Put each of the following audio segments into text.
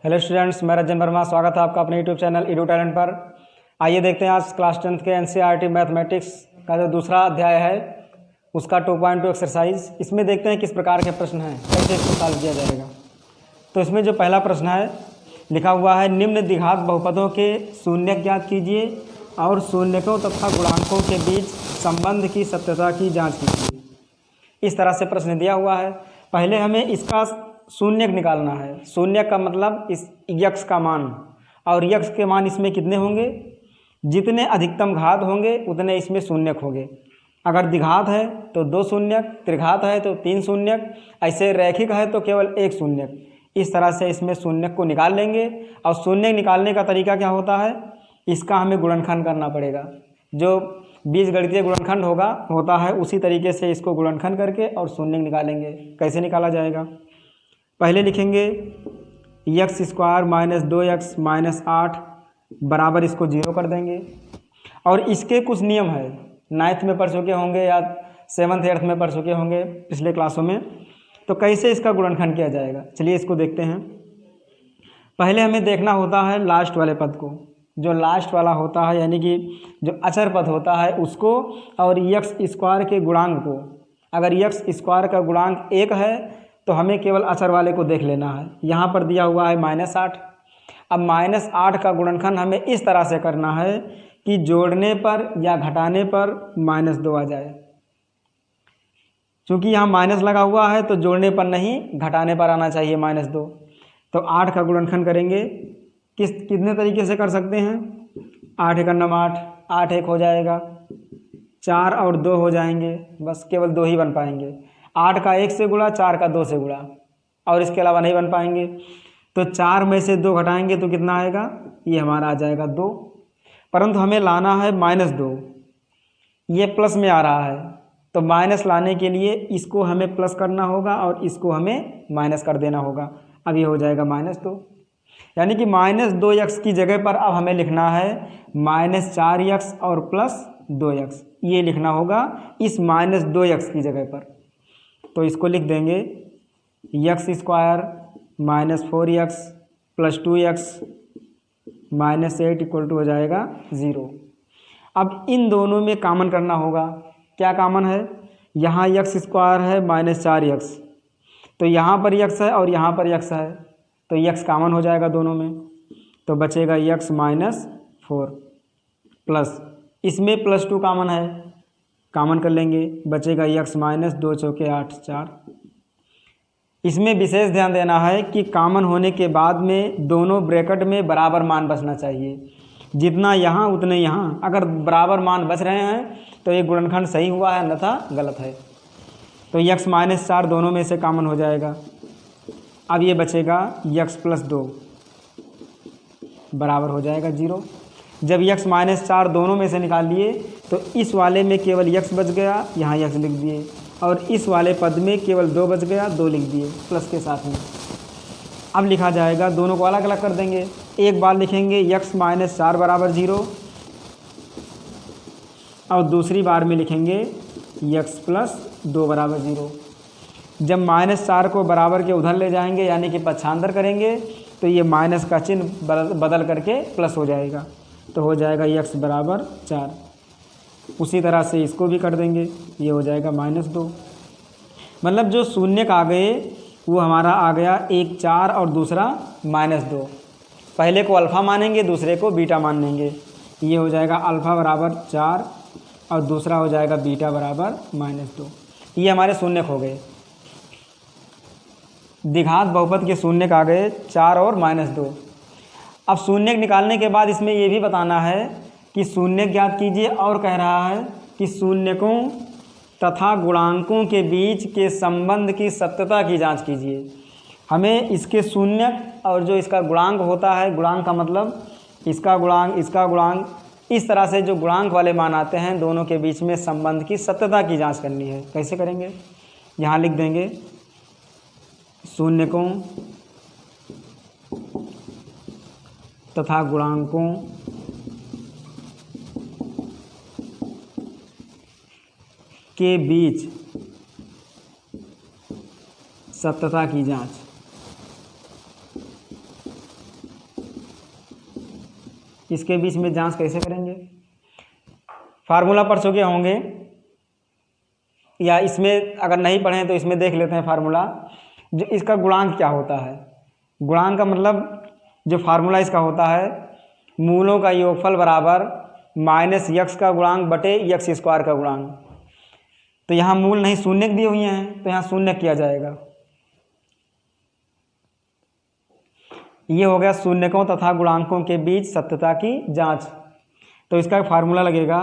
Hello students, मैं रजन वर्मा। स्वागत है आपका अपने यूट्यूब चैनल एडू टैलेंट पर। आइए देखते हैं आज क्लास 10th के एनसीईआरटी मैथमेटिक्स का जो दूसरा अध्याय है उसका 2.2 एक्सरसाइज। इसमें देखते हैं किस प्रकार के प्रश्न हैं, कैसे इसको सॉल्व किया जाएगा। तो इसमें जो पहला प्रश्न है लिखा हुआ है, निम्न द्विघात बहुपदों के शून्यक ज्ञात कीजिए और शून्यकों तथा गुणांकों के बीच संबंध की सत्यता की जाँच कीजिए। इस तरह से प्रश्न दिया हुआ है। पहले हमें इसका शून्यक निकालना है। शून्यक का मतलब इस यक्स का मान, और यक्स के मान इसमें कितने होंगे, जितने अधिकतम घात होंगे उतने इसमें शून्यक होंगे। अगर द्विघात है तो 2 शून्यक, त्रिघात है तो 3 शून्यक, ऐसे रैखिक है तो केवल 1 शून्यक। इस तरह से इसमें शून्यक को निकाल लेंगे। और शून्यक निकालने का तरीका क्या होता है, इसका हमें गुणनखंड करना पड़ेगा। जो बीजगणितीय गुणनखंड होता है उसी तरीके से इसको गुणनखंड करके और शून्यक निकालेंगे। कैसे निकाला जाएगा, पहले लिखेंगे x square minus 2x minus 8 बराबर, इसको 0 कर देंगे। और इसके कुछ नियम है, 9th में पढ़ चुके होंगे या 7th 8th में पढ़ चुके होंगे पिछले क्लासों में। तो कैसे इसका गुणनखंड किया जाएगा, चलिए इसको देखते हैं। पहले हमें देखना होता है लास्ट वाले पद को, जो लास्ट वाला होता है यानी कि जो अचर पद होता है उसको, और यक्स स्क्वायर के गुणांक को। अगर यक्स स्क्वायर का गुणांक 1 है तो हमें केवल अचर वाले को देख लेना है। यहाँ पर दिया हुआ है -8। अब -8 का गुणनखंड हमें इस तरह से करना है कि जोड़ने पर या घटाने पर -2 आ जाए। क्योंकि यहाँ माइनस लगा हुआ है तो जोड़ने पर नहीं, घटाने पर आना चाहिए -2। तो 8 का गुणनखंड करेंगे कितने तरीके से कर सकते हैं। 8 × 8, 8 1 हो जाएगा, 4 और 2 हो जाएंगे, बस केवल 2 ही बन पाएंगे। 8 का 1 से गुणा, 4 का 2 से गुणा, और इसके अलावा नहीं बन पाएंगे। तो 4 में से 2 घटाएंगे तो कितना आएगा, ये हमारा आ जाएगा 2। परंतु हमें लाना है -2, ये प्लस में आ रहा है तो माइनस लाने के लिए इसको हमें प्लस करना होगा और इसको हमें माइनस कर देना होगा। अब ये हो जाएगा -2, यानी कि -2x की जगह पर अब हमें लिखना है -4x और +2x। ये लिखना होगा इस -2x की जगह पर। तो इसको लिख देंगे यक्स स्क्वायर -4x + 2x -8 = हो जाएगा 0। अब इन दोनों में कॉमन करना होगा। क्या कॉमन है, यहाँ यक्स स्क्वायर है -4x, तो यहाँ पर यक्स है और यहाँ पर यक्स है, तो यक्स कॉमन हो जाएगा दोनों में। तो बचेगा यक्स -4 प्लस इसमें +2 कॉमन है, कॉमन कर लेंगे, बचेगा यक्स -2 चौके 8 4। इसमें विशेष ध्यान देना है कि कॉमन होने के बाद में दोनों ब्रैकेट में बराबर मान बचना चाहिए, जितना यहाँ उतने यहाँ। अगर बराबर मान बच रहे हैं तो ये गुणनखंड सही हुआ है, अन्यथा गलत है। तो यक्स -4 दोनों में से कॉमन हो जाएगा। अब ये बचेगा यक्स +2 बराबर हो जाएगा 0। जब यक्स -4 दोनों में से निकाल लिए तो इस वाले में केवल यक्स बच गया, यहाँ यक्स लिख दिए, और इस वाले पद में केवल 2 बच गया, 2 लिख दिए प्लस के साथ में। अब लिखा जाएगा, दोनों को अलग अलग कर देंगे। एक बार लिखेंगे यक्स -4 बराबर 0 और दूसरी बार में लिखेंगे यक्स +2 बराबर 0। जब -4 को बराबर के उधर ले जाएंगे यानी कि पक्षांतर करेंगे तो ये माइनस का चिन्ह बदल करके प्लस हो जाएगा, तो हो जाएगा यक्स बराबर 4। उसी तरह से इसको भी कर देंगे, ये हो जाएगा -2। मतलब जो शून्यक आ गए वो हमारा आ गया एक 4 और दूसरा -2। पहले को अल्फ़ा मानेंगे, दूसरे को बीटा मानेंगे। ये हो जाएगा अल्फ़ा बराबर 4 और दूसरा हो जाएगा बीटा बराबर -2। ये हमारे शून्यक हो गए। द्विघात बहुपद के शून्यक आ गए 4 और -2। अब शून्यक निकालने के बाद इसमें ये भी बताना है कि शून्यक ज्ञात कीजिए, और कह रहा है कि शून्यकों तथा गुणांकों के बीच के संबंध की सत्यता की जांच कीजिए। हमें इसके शून्यक और जो इसका गुणांक होता है, गुणांक का मतलब इसका गुणांक, इस तरह से जो गुणांक वाले मान आते हैं दोनों के बीच में संबंध की सत्यता की जाँच करनी है। कैसे करेंगे, यहाँ लिख देंगे शून्यकों तथा गुणांकों के बीच सत्यता की जांच। इसके बीच में जांच कैसे करेंगे? फार्मूला पढ़ चुके होंगे या इसमें अगर नहीं पढ़े तो इसमें देख लेते हैं फार्मूला। जो इसका गुणांक क्या होता है, गुणांक का मतलब जो फार्मूला इसका होता है, मूलों का योगफल बराबर माइनस यक्स का गुणांक बटे यक्स स्क्वायर का गुणांक। तो यहाँ मूल नहीं शून्य दिए हुए हैं तो यहाँ शून्य किया जाएगा। ये हो गया शून्यकों तथा गुणांकों के बीच सत्यता की जांच। तो इसका फार्मूला लगेगा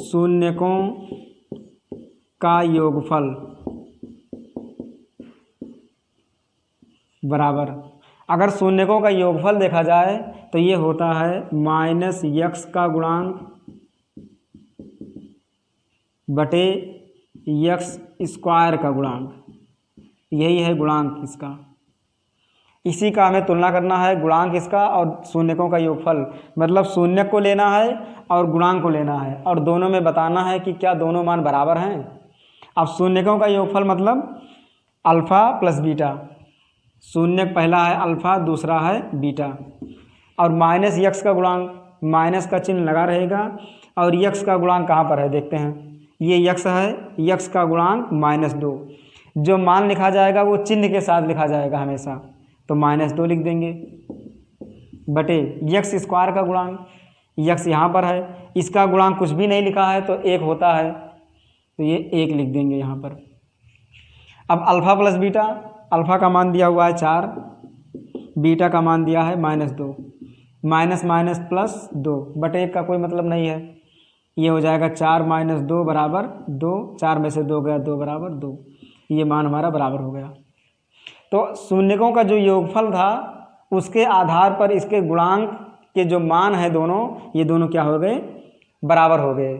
शून्यकों का योगफल बराबर, अगर शून्यकों का योगफल देखा जाए तो ये होता है माइनस यक्स का गुणांक बटे यक्स स्क्वायर का गुणांक, यही है गुणांक इसका। इसी का हमें तुलना करना है, गुणांक इसका और शून्यकों का योगफल, मतलब शून्य को लेना है और गुणांक को लेना है और दोनों में बताना है कि क्या दोनों मान बराबर हैं। अब शून्यकों का योगफल मतलब अल्फ़ा प्लस बीटा, शून्य पहला है अल्फ़ा दूसरा है बीटा, और माइनस यक्स का गुणांक, माइनस का चिन्ह लगा रहेगा और यक्स का गुणांक कहाँ पर है देखते हैं, ये यक्स है, यक्स का गुणांक -2। जो मान लिखा जाएगा वो चिन्ह के साथ लिखा जाएगा हमेशा, तो -2 लिख देंगे बटे यक्स स्क्वायर का गुणांक, यक्स यहाँ पर है, इसका गुणांक कुछ भी नहीं लिखा है तो 1 होता है तो ये 1 लिख देंगे यहाँ पर। अब अल्फ़ा प्लस बीटा, अल्फ़ा का मान दिया हुआ है 4, बीटा का मान दिया है -2, माइनस माइनस प्लस 2 बटे 1 का कोई मतलब नहीं है, ये हो जाएगा 4 - 2 बराबर 2, 4 में से 2 गया 2 बराबर 2, ये मान हमारा बराबर हो गया। तो शून्यकों का जो योगफल था उसके आधार पर इसके गुणांक के जो मान है दोनों, ये दोनों क्या हो गए, बराबर हो गए।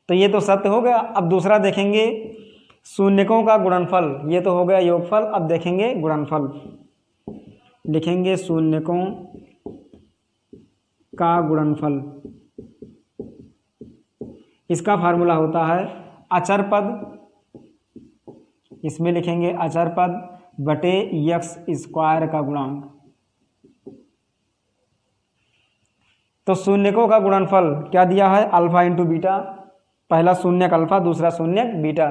तो ये तो सत्य हो गया। अब दूसरा देखेंगे शून्यकों का गुणनफल, ये तो हो गया योगफल। अब देखेंगे गुणनफल, लिखेंगे शून्यकों का गुणनफल। इसका फार्मूला होता है अचर पद, इसमें लिखेंगे अचर पद बटे यक्स स्क्वायर का गुणांक। तो शून्यकों का गुणनफल क्या दिया है, अल्फा इंटू बीटा, पहला शून्यक अल्फा दूसरा शून्यक बीटा,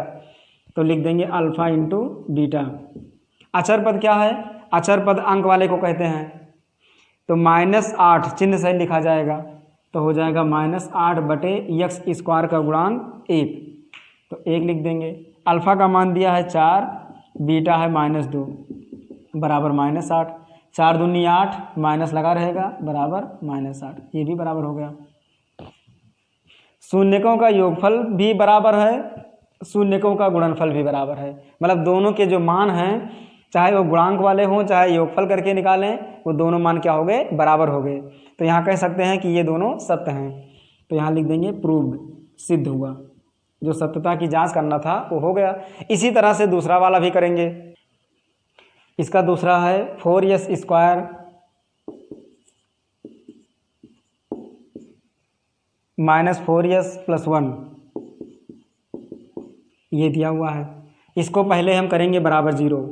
तो लिख देंगे अल्फा इंटू बीटा। अचर पद क्या है, अचर पद अंक वाले को कहते हैं, तो -8 चिन्ह से लिखा जाएगा, तो हो जाएगा -8 बटे यक्स स्क्वायर का गुणांक 1, तो 1 लिख देंगे। अल्फ़ा का मान दिया है 4, बीटा है -2 बराबर -8, 4 दूनी 8, माइनस लगा रहेगा बराबर -8, ये भी बराबर हो गया। शून्यकों का योगफल भी बराबर है, शून्यकों का गुणनफल भी बराबर है, मतलब दोनों के जो मान हैं चाहे वो गुणांक वाले हों चाहे योगफल करके निकालें, वो दोनों मान क्या हो गए, बराबर हो गए। तो यहाँ कह सकते हैं कि ये दोनों सत्य हैं, तो यहाँ लिख देंगे प्रूव्ड, सिद्ध हुआ, जो सत्यता की जांच करना था वो हो गया। इसी तरह से दूसरा वाला भी करेंगे। इसका दूसरा है 4s स्क्वायर -4s + 1, ये दिया हुआ है। इसको पहले हम करेंगे बराबर 0।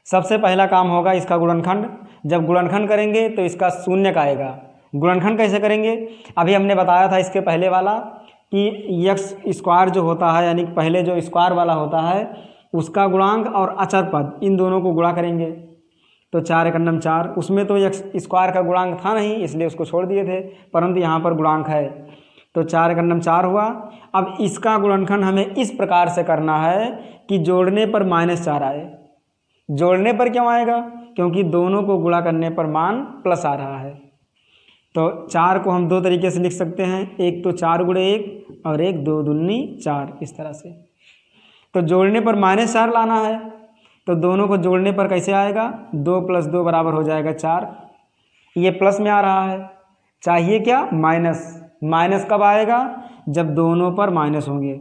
सबसे पहला काम होगा इसका गुणनखंड, जब गुणनखंड करेंगे तो इसका शून्यक आएगा। गुणनखंड कैसे करेंगे, अभी हमने बताया था इसके पहले वाला कि यक्स स्क्वायर जो होता है, यानी पहले जो स्क्वायर वाला होता है उसका गुणांक और अचर पद, इन दोनों को गुणा करेंगे, तो 4 × 4, उसमें तो यक्स स्क्वायर का गुणांक था नहीं इसलिए उसको छोड़ दिए थे, परंतु यहाँ पर गुणांक है, तो 4 × 4 हुआ। अब इसका गुणनखंड हमें इस प्रकार से करना है कि जोड़ने पर -4 आए। जोड़ने पर क्यों आएगा, क्योंकि दोनों को गुणा करने पर मान प्लस आ रहा है। तो 4 को हम 2 तरीके से लिख सकते हैं, एक तो 4 × 1 और एक 2 दूनी 4, इस तरह से। तो जोड़ने पर -4 लाना है, तो दोनों को जोड़ने पर कैसे आएगा, 2 + 2 बराबर हो जाएगा 4, ये प्लस में आ रहा है, चाहिए क्या माइनस। माइनस कब आएगा, जब दोनों पर माइनस होंगे,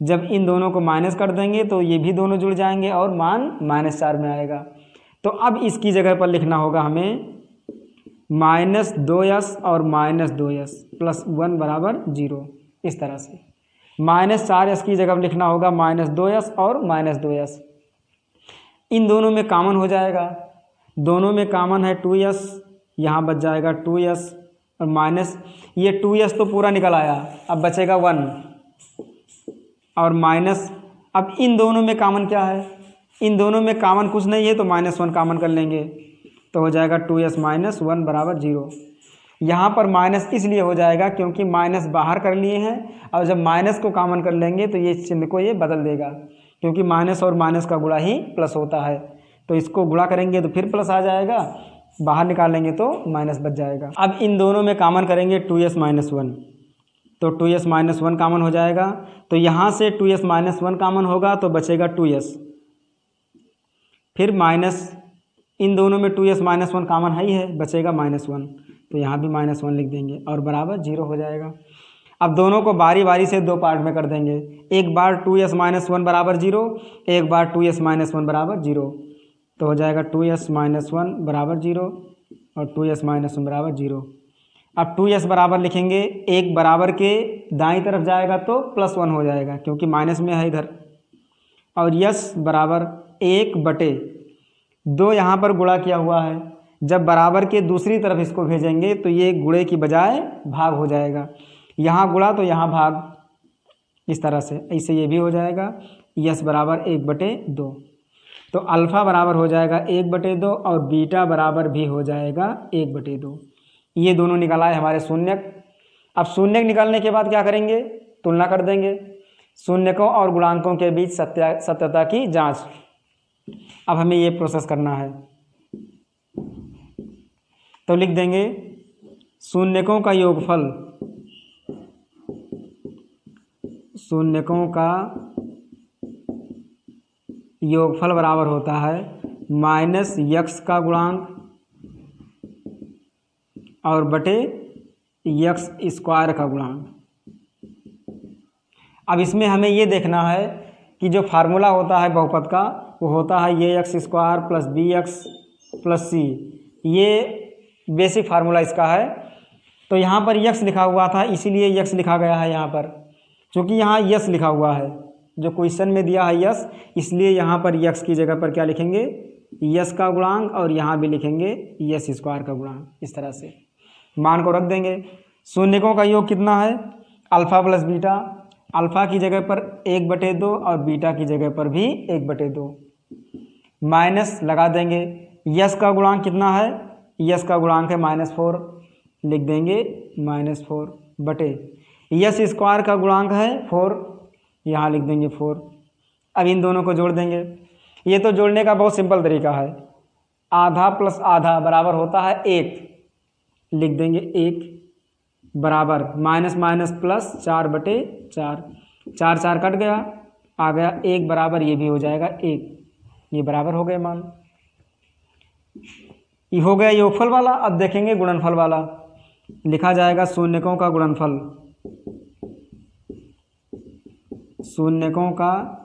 जब इन दोनों को माइनस कर देंगे तो ये भी दोनों जुड़ जाएंगे और मान -4 में आएगा। तो अब इसकी जगह पर लिखना होगा हमें -2s और -2s + 1 बराबर 0, इस तरह से। -4s की जगह लिखना होगा -2s और -2s, इन दोनों में कॉमन हो जाएगा, दोनों में कॉमन है 2s, यहाँ बच जाएगा 2s और माइनस ये 2s तो पूरा निकल आया, अब बचेगा 1 और माइनस। अब इन दोनों में कॉमन क्या है, इन दोनों में कॉमन कुछ नहीं है तो -1 कॉमन कर लेंगे तो हो जाएगा 2s माइनस 1 बराबर 0। यहाँ पर माइनस इसलिए हो जाएगा क्योंकि माइनस बाहर कर लिए हैं और जब माइनस को कॉमन कर लेंगे तो ये चिन्ह को ये बदल देगा, क्योंकि माइनस और माइनस का गुणा ही प्लस होता है। तो इसको गुणा करेंगे तो फिर प्लस आ जाएगा, बाहर निकालेंगे तो माइनस बच जाएगा। अब इन दोनों में कॉमन करेंगे 2s माइनस 1 तो 2s माइनस 1 कॉमन हो जाएगा। तो यहाँ से 2s माइनस 1 कॉमन होगा तो बचेगा 2s, फिर माइनस इन दोनों में 2s माइनस 1 कॉमन ही है, बचेगा -1 तो यहाँ भी -1 लिख देंगे और बराबर 0 हो जाएगा। अब दोनों को बारी बारी से दो पार्ट में कर देंगे, एक बार 2s माइनस 1 बराबर 0, एक बार 2s माइनस 1 बराबर 0 तो हो जाएगा 2s माइनस 1 बराबर 0 और 2s माइनस 1 बराबर 0। अब 2s बराबर लिखेंगे, एक बराबर के दाईं तरफ जाएगा तो +1 हो जाएगा क्योंकि माइनस में है इधर, और s बराबर 1/2 यहाँ पर गुणा किया हुआ है, जब बराबर के दूसरी तरफ इसको भेजेंगे तो ये गुणे की बजाय भाग हो जाएगा, यहाँ गुणा तो यहाँ भाग, इस तरह से ऐसे ये भी हो जाएगा। s बराबर 1/2 तो अल्फ़ा बराबर हो जाएगा 1/2 और बीटा बराबर भी हो जाएगा 1/2। ये दोनों निकाला है हमारे शून्यक। अब शून्यक निकालने के बाद क्या करेंगे, तुलना कर देंगे शून्यकों और गुणांकों के बीच सत्यता की जांच। अब हमें ये प्रोसेस करना है तो लिख देंगे शून्यकों का योगफल, शून्यकों का योगफल बराबर होता है -x का गुणांक और बटे x स्क्वायर का गुणांक। अब इसमें हमें ये देखना है कि जो फार्मूला होता है बहुपद का वो होता है ये x square plus bx plus c, ये बेसिक फार्मूला इसका है। तो यहाँ पर x लिखा हुआ था इसीलिए x लिखा गया है यहाँ पर, क्योंकि यहाँ यस लिखा हुआ है, जो क्वेश्चन में दिया है यस, इसलिए यहाँ पर x की जगह पर क्या लिखेंगे, यस का गुणांक, और यहाँ भी लिखेंगे यस स्क्वायर का गुणांक। इस तरह से मान को रख देंगे। शून्यकों का योग कितना है, अल्फ़ा प्लस बीटा, अल्फ़ा की जगह पर 1/2 और बीटा की जगह पर भी 1/2, माइनस लगा देंगे। यस का गुणांक कितना है, यस का गुणांक है -4, लिख देंगे -4 बटे यस स्क्वायर का गुणांक है 4, यहाँ लिख देंगे 4। अब इन दोनों को जोड़ देंगे। ये तो जोड़ने का बहुत सिंपल तरीका है, आधा प्लस आधा बराबर होता है 1, लिख देंगे 1 बराबर माइनस माइनस प्लस 4/4, 4 कट गया, आ गया 1 बराबर, ये भी हो जाएगा 1, ये बराबर हो गए मान। ये हो गया योगफल वाला। अब देखेंगे गुणनफल वाला, लिखा जाएगा शून्यकों का गुणनफल, शून्यकों का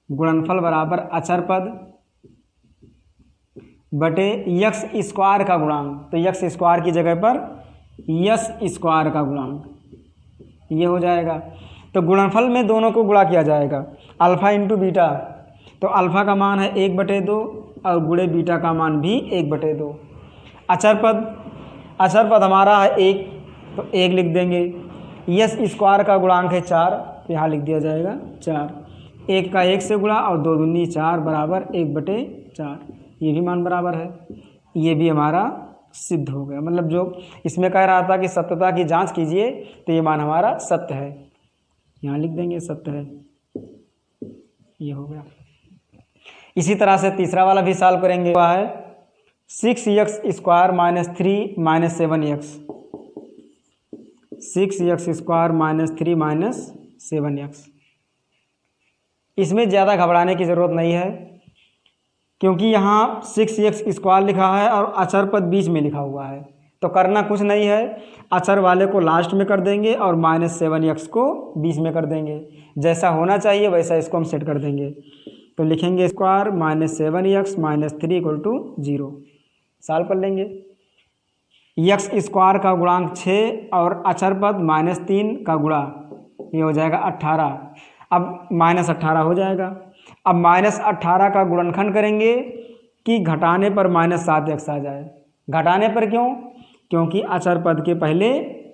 गुणनफल बराबर अचर पद बटे यक्स स्क्वायर का गुणांक। तो यक्स स्क्वायर की जगह पर यस स्क्वायर का गुणांक, ये हो जाएगा। तो गुणनफल में दोनों को गुणा किया जाएगा, अल्फ़ा इंटू बीटा, तो अल्फ़ा का मान है 1/2 और गुणे बीटा का मान भी 1/2। अचर पद हमारा है 1, तो 1 लिख देंगे। यस स्क्वायर का गुणांक है 4, तो यहाँ लिख दिया जाएगा 4, 1 का 1 से गुणा और 2 दूनी 4 बराबर 1/4, ये भी मान बराबर है। ये भी हमारा सिद्ध हो गया, मतलब जो इसमें कह रहा था कि सत्यता की जांच कीजिए, तो ये मान हमारा सत्य है, यहाँ लिख देंगे सत्य है, ये हो गया। इसी तरह से तीसरा वाला भी सॉल्व करेंगे। वह है 6x square minus 3 minus 7x, 6x square minus 3 minus 7x। इसमें ज़्यादा घबराने की ज़रूरत नहीं है, क्योंकि यहाँ 6x स्क्वायर लिखा है और अचर पद बीच में लिखा हुआ है, तो करना कुछ नहीं है, अचर वाले को लास्ट में कर देंगे और -7x को बीच में कर देंगे। जैसा होना चाहिए वैसा इसको हम सेट कर देंगे। तो लिखेंगे स्क्वायर -7x माइनस 3 = 0, सॉल्व कर लेंगे। x स्क्वायर का गुणांक 6 और अचर पद -3 का गुणा, ये हो जाएगा 18। अब -18 हो जाएगा। अब -18 का गुणनखंड करेंगे कि घटाने पर -7x आ जाए, घटाने पर क्यों? क्योंकि अचर पद के पहले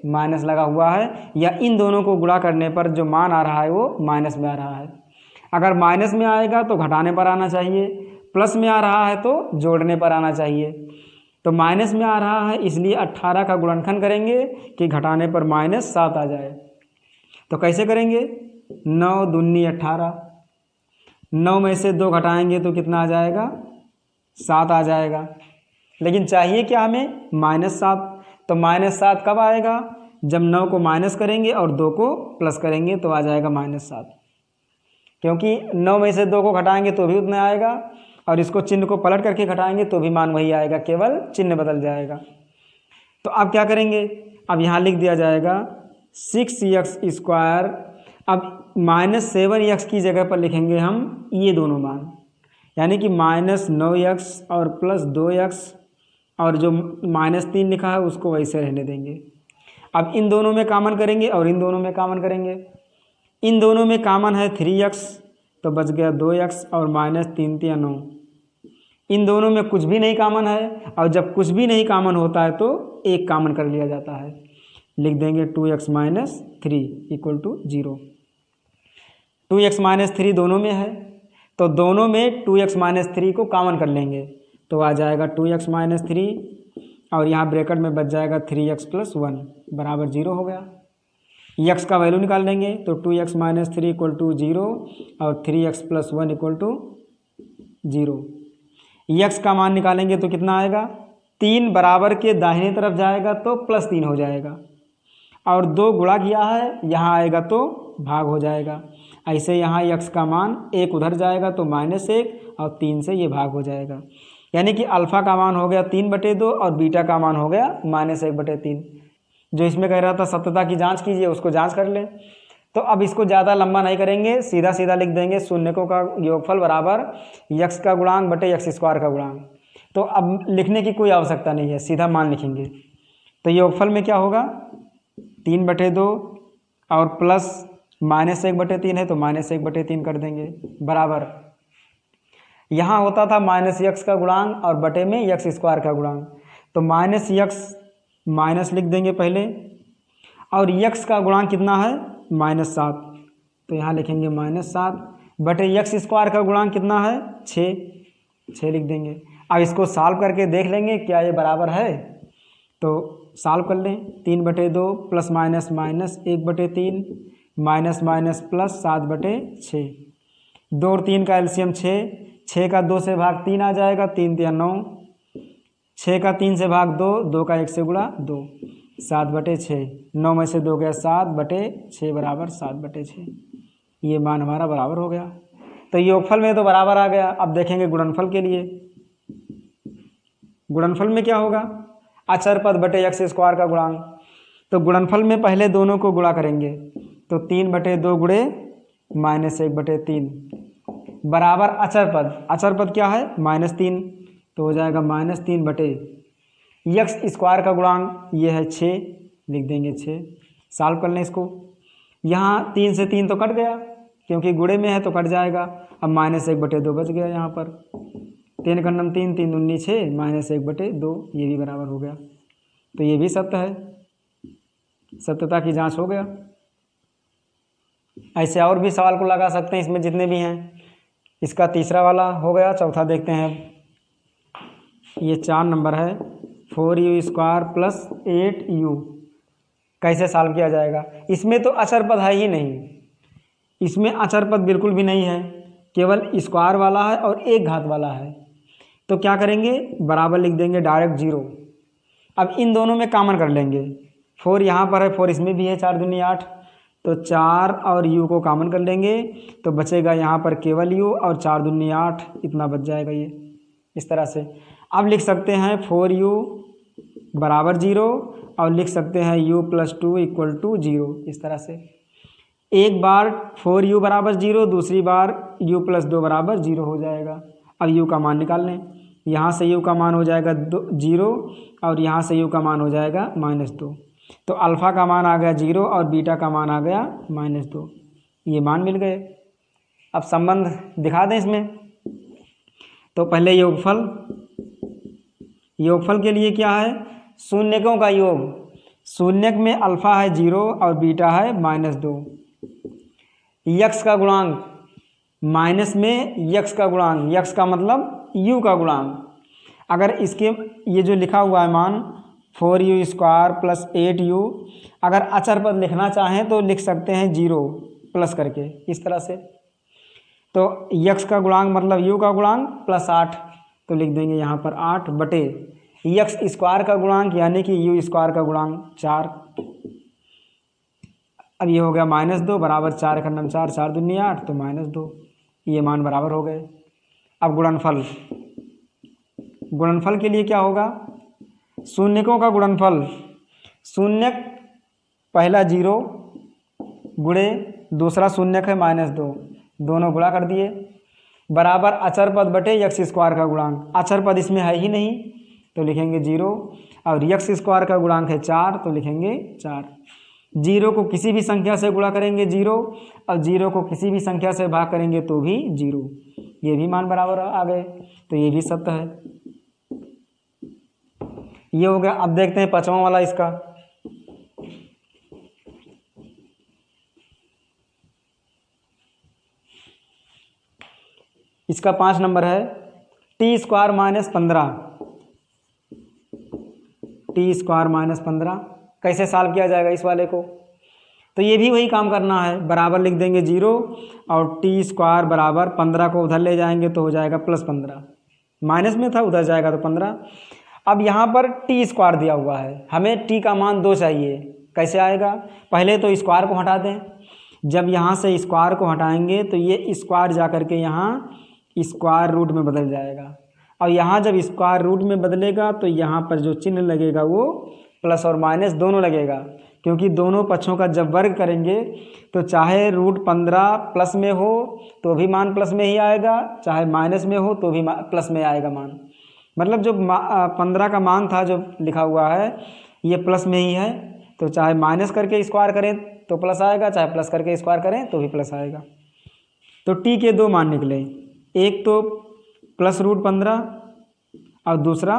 माइनस लगा हुआ है, या इन दोनों को गुणा करने पर जो मान आ रहा है वो माइनस में आ रहा है। अगर माइनस में आएगा तो घटाने पर आना चाहिए, प्लस में आ रहा है तो जोड़ने पर आना चाहिए। तो माइनस में आ रहा है इसलिए 18 का गुणनखंड करेंगे कि घटाने पर -7 आ जाए। तो कैसे करेंगे? 9 दूनी 18, 9 में से 2 घटाएंगे तो कितना आ जाएगा? 7 आ जाएगा। लेकिन चाहिए क्या हमें? -7। तो -7 कब आएगा? जब 9 को माइनस करेंगे और 2 को प्लस करेंगे तो आ जाएगा -7। क्योंकि 9 में से 2 को घटाएंगे तो भी उतना आएगा, और इसको चिन्ह को पलट करके घटाएंगे तो भी मान वही आएगा, केवल चिन्ह बदल जाएगा। तो अब क्या करेंगे? अब यहाँ लिख दिया जाएगा 6x²। अब -7x की जगह पर लिखेंगे हम ये दोनों मान, यानी कि -9x और +2x, और जो -3 लिखा है उसको वैसे रहने देंगे। अब इन दोनों में कॉमन करेंगे और इन दोनों में कॉमन करेंगे। इन दोनों में कॉमन है 3x, तो बच गया 2x और -3 × 9। इन दोनों में कुछ भी नहीं कॉमन है, और जब कुछ भी नहीं कॉमन होता है तो एक कॉमन कर लिया जाता है। लिख देंगे 2x - 3 = 0। 2x - 3 दोनों में है, तो दोनों में 2x - 3 को कॉमन कर लेंगे तो आ जाएगा 2x - 3, और यहाँ ब्रैकेट में बच जाएगा 3x + 1 बराबर 0 हो गया। x का वैल्यू निकाल लेंगे तो 2x - 3 = 0 और 3x + 1 = 0। x का मान निकालेंगे तो कितना आएगा? 3 बराबर के दाहिने तरफ जाएगा तो +3 हो जाएगा, और 2 गुणा किया है यहाँ आएगा तो भाग हो जाएगा। ऐसे यहाँ x का मान 1 उधर जाएगा तो -1, और 3 से ये भाग हो जाएगा। यानी कि अल्फ़ा का मान हो गया 3/2 और बीटा का मान हो गया -1/3। जो इसमें कह रहा था सत्यता की जांच कीजिए, उसको जांच कर लें। तो अब इसको ज़्यादा लंबा नहीं करेंगे, सीधा सीधा लिख देंगे शून्यकों का योगफल बराबर x का गुणांक बटे x² का गुणांक। तो अब लिखने की कोई आवश्यकता नहीं है, सीधा मान लिखेंगे। तो योगफल में क्या होगा? 3/2 और प्लस -1/3 है तो -1/3 कर देंगे बराबर, यहाँ होता था -x का गुणांक और बटे में x² का गुणांक, तो -x माइनस लिख देंगे पहले, और x का गुणांक कितना है? -7, तो यहाँ लिखेंगे -7 बटे x² का गुणांक कितना है? 6 लिख देंगे। अब इसको सॉल्व करके देख लेंगे क्या ये बराबर है, तो सॉल्व कर लें। 3/2 plus minus minus 1/3 minus minus plus 7/6। 2 और 3 का एलसीएम 6 का 2 से भाग 3 आ जाएगा, 3 × 9, 6 का 3 से भाग 2, 2 का 1 से गुणा 2, 7/6। 9 में से 2 गया 7/6 बराबर 7/6। ये मान हमारा बराबर हो गया। तो योगफल में तो बराबर आ गया। अब देखेंगे गुणनफल के लिए। गुणनफल में क्या होगा? अचर पद बटे x² का गुणांक। तो गुणनफल में पहले दोनों को गुणा करेंगे, तो 3/2 गुणे -1/3 बराबर अचर पद क्या है? -3, तो हो जाएगा -3 बटे x² का गुणांक ये है 6, लिख देंगे 6। सॉल्व कर लें इसको। यहाँ 3 से 3 तो कट गया, क्योंकि गुणे में है तो कट जाएगा। अब -1/2 बच गया यहाँ पर। 3 × 9 3, 3 दूनी 6, -1/2, ये भी बराबर हो गया। तो ये भी सत्य है, सत्यता की जांच हो गया। ऐसे और भी सवाल को लगा सकते हैं, इसमें जितने भी हैं। इसका तीसरा वाला हो गया। चौथा देखते हैं। ये 4 नंबर है। 4u² + 8u कैसे सॉल्व किया जाएगा? इसमें तो अचर पद है ही नहीं, इसमें अचर पद बिल्कुल भी नहीं है, केवल स्क्वायर वाला है और एक घात वाला है। तो क्या करेंगे? बराबर लिख देंगे डायरेक्ट 0। अब इन दोनों में कॉमन कर लेंगे। 4 यहाँ पर है, 4 इसमें भी है, 4 दूनी 8, तो 4 और u को कॉमन कर लेंगे तो बचेगा यहाँ पर केवल u, और 4 दूनी 8, इतना बच जाएगा ये इस तरह से। अब लिख सकते हैं 4u बराबर 0, और लिख सकते हैं u + 2 = 0 इस तरह से। एक बार 4u बराबर 0, दूसरी बार u + 2 बराबर 0 हो जाएगा। अब u का मान निकाल लें। यहाँ से u का मान हो जाएगा 0, और यहाँ से u का मान हो जाएगा -2। तो अल्फ़ा का मान आ गया 0 और बीटा का मान आ गया -2। ये मान मिल गए। अब संबंध दिखा दें इसमें। तो पहले योगफल योगफल के लिए क्या है, शून्यकों का योग। शून्यक में अल्फा है 0 और बीटा है -2। यक्स का गुणांक, माइनस में यक्स का गुणांक, यक्स का मतलब यू का गुणांक। अगर इसके ये जो लिखा हुआ है मान 4u² + 8u, अगर अचर पद लिखना चाहें तो लिख सकते हैं 0 प्लस करके इस तरह से। तो यक्स का गुणांक मतलब यू का गुणांक +8, तो लिख देंगे यहाँ पर 8 बटे यक्स² का गुणांक यानी कि u² का गुणांक 4। अब ये हो गया -2 बराबर 4 × 4, 4 दूनी 8, तो -2, ये मान बराबर हो गए। अब गुणनफल, गुणनफल के लिए क्या होगा, शून्यकों का गुणनफल, शून्यक पहला 0 गुणे दूसरा शून्यक है -2, दोनों गुणा कर दिए, बराबर अचर पद बटे यक्स² का गुणांक। अचर पद इसमें है ही नहीं तो लिखेंगे 0, और यक्स² का गुणांक है 4 तो लिखेंगे 4। 0 को किसी भी संख्या से गुणा करेंगे 0, और 0 को किसी भी संख्या से भाग करेंगे तो भी 0, ये भी मान बराबर आ गए, तो ये भी सत्य है। ये हो गया। अब देखते हैं पांचवा वाला इसका। इसका 5 नंबर है t² - 15, t² - 15 कैसे सॉल्व किया जाएगा इस वाले को, तो ये भी वही काम करना है, बराबर लिख देंगे 0 और t² बराबर 15 को उधर ले जाएंगे तो हो जाएगा +15, माइनस में था उधर जाएगा तो 15। अब यहाँ पर t² दिया हुआ है, हमें t का मान 2 चाहिए, कैसे आएगा, पहले तो स्क्वायर को हटा दें, जब यहाँ से स्क्वायर को हटाएंगे तो ये स्क्वायर जा कर के यहाँ स्क्वायर रूट में बदल जाएगा, और यहाँ जब स्क्वायर रूट में बदलेगा तो यहाँ पर जो चिन्ह लगेगा वो प्लस और माइनस दोनों लगेगा, क्योंकि दोनों पक्षों का जब वर्ग करेंगे तो चाहे √15 प्लस में हो तो भी मान प्लस में ही आएगा, चाहे माइनस में हो तो भी प्लस में आएगा मान। मतलब जो 15 का मान था जो लिखा हुआ है ये प्लस में ही है, तो चाहे माइनस करके स्क्वायर करें तो प्लस आएगा, चाहे प्लस करके स्क्वायर करें तो भी प्लस आएगा। तो टी के 2 मान निकले, एक तो +√15 और दूसरा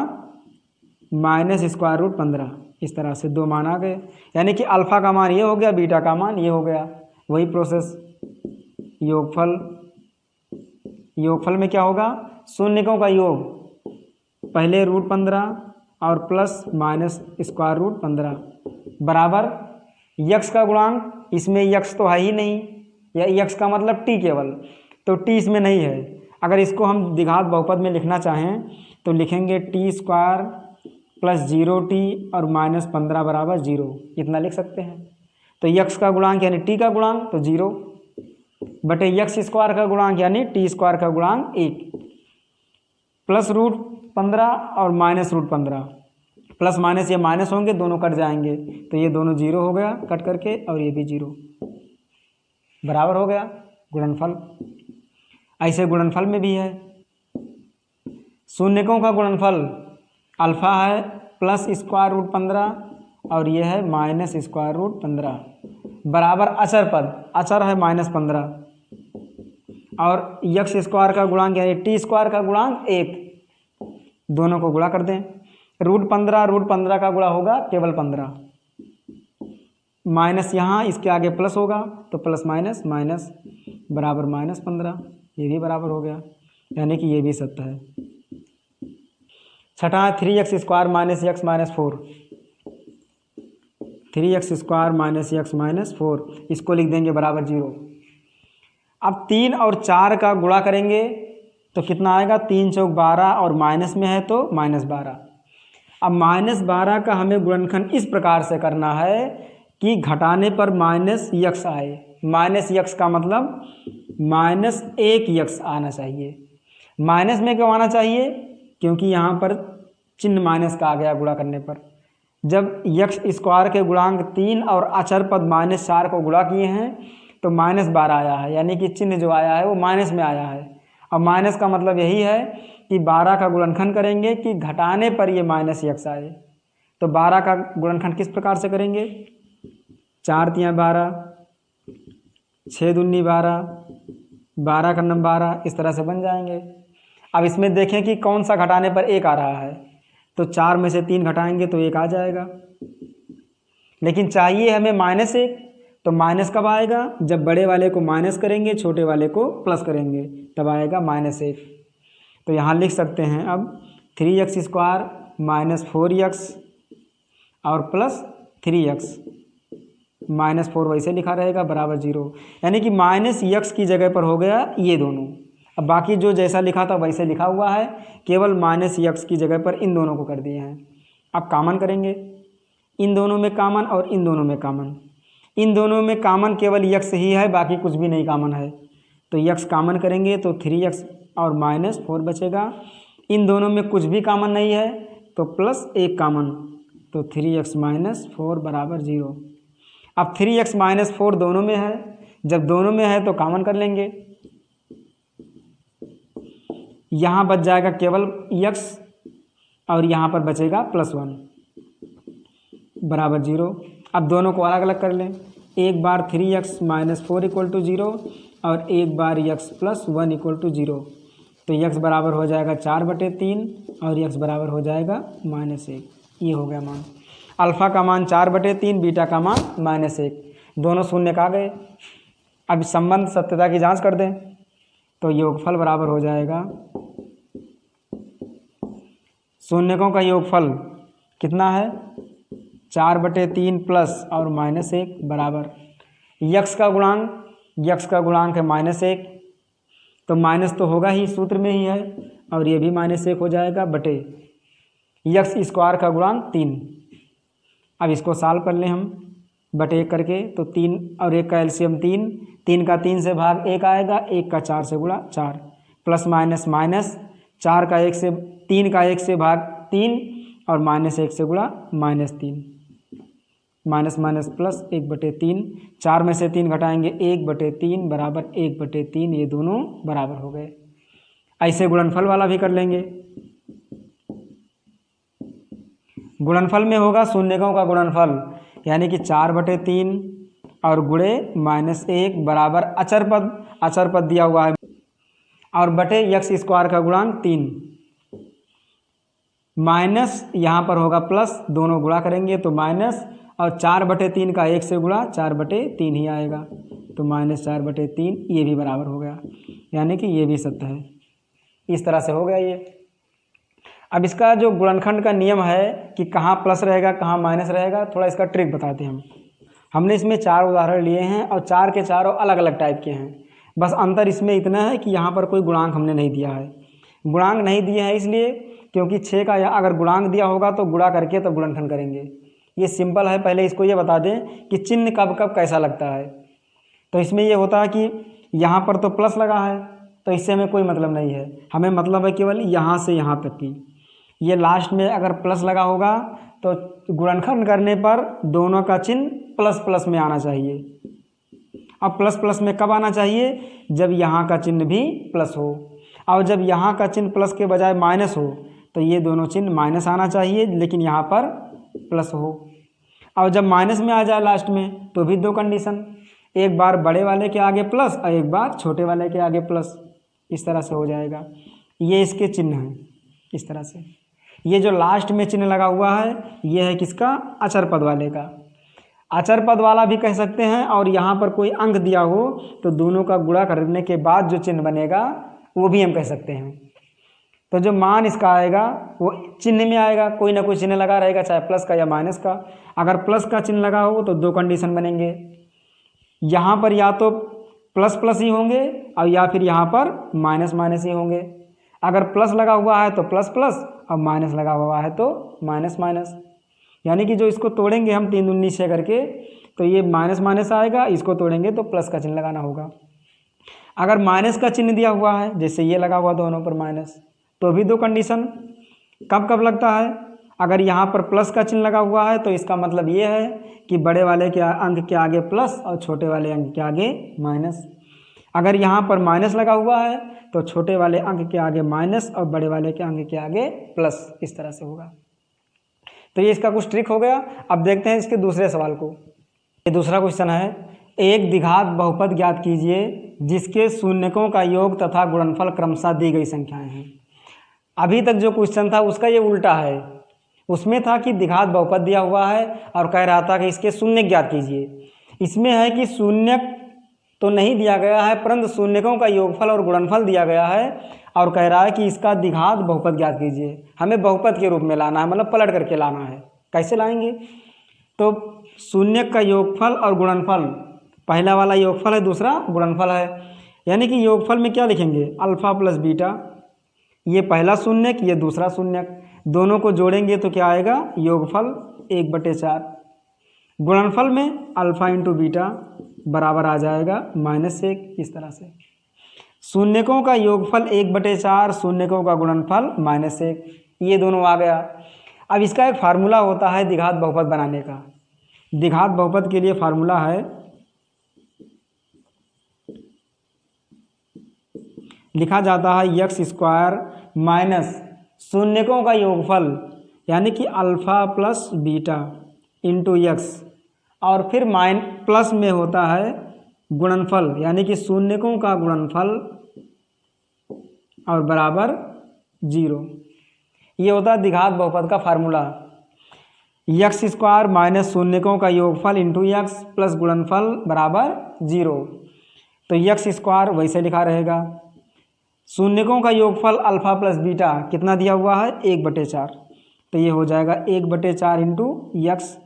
-√15, इस तरह से 2 मान आ गए, यानी कि अल्फ़ा का मान ये हो गया, बीटा का मान ये हो गया। वही प्रोसेस योगफल, योगफल में क्या होगा, शून्यकों का योग, पहले √15 और प्लस माइनस √15 बराबर यक्स का गुणांक, इसमें यक्स तो है ही नहीं, या यक्स का मतलब टी केवल, तो टी इसमें नहीं है। अगर इसको हम द्विघात बहुपद में लिखना चाहें तो लिखेंगे t² + 0t और -15 बराबर 0, इतना लिख सकते हैं। तो यक्स का गुणांक यानी t का गुणांक तो 0 बटे यक्स² का गुणांक यानी t² का गुणांक 1, +√15 और -√15, प्लस माइनस ये माइनस होंगे, दोनों कट जाएंगे तो ये दोनों 0 हो गया कट करके, और ये भी 0 बराबर हो गया गुणनफल। ऐसे गुणनफल में भी है, शून्यकों का गुणनफल अल्फ़ा है +√15 और ये है -√15 बराबर अचर पद, अचर है -15 और यक्स² का गुणांक यानी t² का गुणांक 1, दोनों को गुणा कर दें। √15 का गुणा होगा केवल 15, माइनस यहाँ इसके आगे प्लस होगा तो प्लस माइनस माइनस बराबर -15, ये भी बराबर हो गया, यानी कि ये भी सत्य है। छठा है 3x² - x - 4, 3x² - x - 4, इसको लिख देंगे बराबर 0। अब 3 और 4 का गुणा करेंगे तो कितना आएगा, 3 चौक 12 और माइनस में है तो -12। अब -12 का हमें गुणनखंड इस प्रकार से करना है कि घटाने पर -x आए, -x का मतलब -1x आना चाहिए। माइनस में क्यों आना चाहिए, क्योंकि यहाँ पर चिन्ह माइनस का आ गया गुणा करने पर। जब यक्स² के गुणांक 3 और अचर पद -4 को गुणा किए हैं तो -12 आया है, यानी कि चिन्ह जो आया है वो माइनस में आया है। अब माइनस का मतलब यही है कि 12 का गुणनखंड करेंगे कि घटाने पर ये -x आए। तो 12 का गुणनखंड किस प्रकार से करेंगे, 4 × 12, 6 दूनी 12, 12 का नंबर 12, इस तरह से बन जाएंगे। अब इसमें देखें कि कौन सा घटाने पर 1 आ रहा है, तो 4 में से 3 घटाएंगे तो 1 आ जाएगा। लेकिन चाहिए हमें -1, तो माइनस कब आएगा? जब बड़े वाले को माइनस करेंगे, छोटे वाले को प्लस करेंगे, तब आएगा -1। तो यहाँ लिख सकते हैं अब 3x² - 4x और प्लस 3x -4 वैसे लिखा रहेगा बराबर 0। यानी कि -x की जगह पर हो गया ये दोनों। अब बाकी जो जैसा लिखा था वैसे लिखा हुआ है, केवल -x की जगह पर इन दोनों को कर दिए हैं। अब कॉमन करेंगे, इन दोनों में कॉमन और इन दोनों में कॉमन। इन दोनों में कॉमन केवल x ही है, बाकी कुछ भी नहीं कॉमन है। तो x कॉमन करेंगे तो 3x और -4 बचेगा। इन दोनों में कुछ भी कॉमन नहीं है तो +1 कॉमन, तो 3x - 4 बराबर 0। अब 3x - 4 दोनों में है, जब दोनों में है तो कॉमन कर लेंगे। यहाँ बच जाएगा केवल x और यहाँ पर बचेगा +1 बराबर 0। अब दोनों को अलग अलग कर लें। एक बार 3x - 4 = 0 और एक बार x + 1 = 0। तो x बराबर हो जाएगा 4/3 और x बराबर हो जाएगा -1। ये हो गया मान। अल्फ़ा का मान 4/3, बीटा का मान -1। दोनों शून्य का आ गए। अब संबंध सत्यता की जांच कर दें तो योगफल बराबर हो जाएगा, शून्यकों का योगफल कितना है? 4/3 प्लस और -1 बराबर यक्स का गुणांक है -1, तो माइनस तो होगा ही, सूत्र में ही है, और ये भी -1 हो जाएगा बटे x² का गुणांक 3। अब इसको सॉल्व कर लें हम बटे 1 करके, तो 3 और 1 का एलसीएम 3, 3 का 3 से भाग 1 आएगा, 1 का 4 से गुणा 4, प्लस माइनस माइनस 4 का 1 से 3 का 1 से भाग 3 और -1 से गुणा -3, माइनस माइनस प्लस 1/3, 4 में से 3 घटाएंगे 1/3 बराबर 1/3, ये दोनों बराबर हो गए। ऐसे गुणनफल वाला भी कर लेंगे। गुणनफल में होगा शून्यकों का गुणनफल, यानी कि 4/3 और गुणे -1 बराबर अचर पद दिया हुआ है और बटे x² का गुणांक 3 माइनस यहाँ पर होगा प्लस, दोनों गुणा करेंगे तो माइनस, और 4/3 का 1 से गुणा 4/3 ही आएगा, तो -4/3, ये भी बराबर हो गया, यानी कि ये भी सत्य है। इस तरह से हो गया ये। अब इसका जो गुणनखंड का नियम है कि कहाँ प्लस रहेगा कहाँ माइनस रहेगा, थोड़ा इसका ट्रिक बताते हैं हम। हमने इसमें 4 उदाहरण लिए हैं और 4 के चारों अलग अलग टाइप के हैं। बस अंतर इसमें इतना है कि यहाँ पर कोई गुणांक हमने नहीं दिया है। गुणांक नहीं दिए हैं इसलिए क्योंकि 6 का अगर गुणांक दिया होगा तो गुणा करके तब गुणनखंड करेंगे। ये सिंपल है। पहले इसको ये बता दें कि चिन्ह कब कब कैसा लगता है। तो इसमें ये होता है कि यहाँ पर तो प्लस लगा है तो इससे हमें कोई मतलब नहीं है, हमें मतलब है केवल यहाँ से यहाँ तक की। ये लास्ट में अगर प्लस लगा होगा तो गुणनखंड करने पर दोनों का चिन्ह प्लस प्लस में आना चाहिए। अब प्लस प्लस में कब आना चाहिए? जब यहाँ का चिन्ह भी प्लस हो, और जब यहाँ का चिन्ह प्लस के बजाय माइनस हो तो ये दोनों चिन्ह माइनस आना चाहिए, लेकिन यहाँ पर प्लस हो। और जब माइनस में आ जाए लास्ट में तो भी 2 कंडीशन, एक बार बड़े वाले के आगे प्लस और एक बार छोटे वाले के आगे प्लस, इस तरह से हो जाएगा। ये इसके चिन्ह हैं इस तरह से। ये जो लास्ट में चिन्ह लगा हुआ है ये है किसका? अचर पद वाले का। अचर पद वाला भी कह सकते हैं, और यहाँ पर कोई अंक दिया हो तो दोनों का गुणा करने के बाद जो चिन्ह बनेगा वो भी हम कह सकते हैं। तो जो मान इसका आएगा वो चिन्ह में आएगा, कोई ना कोई चिन्ह लगा रहेगा, चाहे प्लस का या माइनस का। अगर प्लस का चिन्ह लगा हो तो 2 कंडीशन बनेंगे, यहाँ पर या तो प्लस प्लस ही होंगे और या फिर यहाँ पर माइनस माइनस ही होंगे। अगर प्लस लगा हुआ है तो प्लस प्लस और माइनस लगा हुआ है तो माइनस माइनस, यानी कि जो इसको तोड़ेंगे हम 3 दूनी 6 करके तो ये माइनस माइनस आएगा, इसको तोड़ेंगे तो प्लस का चिन्ह लगाना होगा। अगर माइनस का चिन्ह दिया हुआ है जैसे ये लगा हुआ दोनों पर माइनस, तो भी 2 कंडीशन। कब कब लगता है? अगर यहाँ पर प्लस का चिन्ह लगा हुआ है तो इसका मतलब ये है कि बड़े वाले के अंक के आगे प्लस और छोटे वाले अंक के आगे माइनस। अगर यहाँ पर माइनस लगा हुआ है तो छोटे वाले अंक के आगे माइनस और बड़े वाले के अंक के आगे प्लस, इस तरह से होगा। तो ये इसका कुछ ट्रिक हो गया। अब देखते हैं इसके दूसरे सवाल को। ये दूसरा क्वेश्चन है, एक द्विघात बहुपद ज्ञात कीजिए जिसके शून्यकों का योग तथा गुणनफल क्रमशः दी गई संख्याएं हैं। अभी तक जो क्वेश्चन था उसका ये उल्टा है, उसमें था कि द्विघात बहुपद दिया हुआ है और कह रहा था कि इसके शून्य ज्ञात कीजिए। इसमें है कि शून्य तो नहीं दिया गया है, परंतु शून्यकों का योगफल और गुणनफल दिया गया है और कह रहा है कि इसका द्विघात बहुपद ज्ञात कीजिए। हमें बहुपद के रूप में लाना है, मतलब पलट करके लाना है। कैसे लाएंगे? तो शून्य का योगफल और गुणनफल, पहला वाला योगफल है, दूसरा गुणनफल है। यानी कि योगफल में क्या लिखेंगे? अल्फा प्लस बीटा, ये पहला शून्यक, ये दूसरा शून्यक, दोनों को जोड़ेंगे तो क्या आएगा? योगफल 1/4। गुणनफल में अल्फा इंटू बीटा बराबर आ जाएगा -1। इस तरह से शून्यकों का योगफल 1/4, शून्यकों का गुणनफल -1, ये दोनों आ गया। अब इसका एक फार्मूला होता है द्विघात बहुपद बनाने का। द्विघात बहुपद के लिए फार्मूला है, लिखा जाता है एक्स स्क्वायर माइनस शून्यकों का योगफल यानी कि alpha plus beta into x, और फिर प्लस में होता है गुणनफल यानी कि शून्यकों का गुणनफल और बराबर 0। ये होता है द्विघात बहुपद का फार्मूला। एक्स स्क्वायर माइनस शून्यकों का योगफल इंटू एक्स प्लस गुणनफल बराबर 0। तो एक्स स्क्वायर वैसे लिखा रहेगा। शून्यकों का योगफल अल्फा प्लस बीटा कितना दिया हुआ है? 1/4, तो ये हो जाएगा 1/4 इंटू एक्स।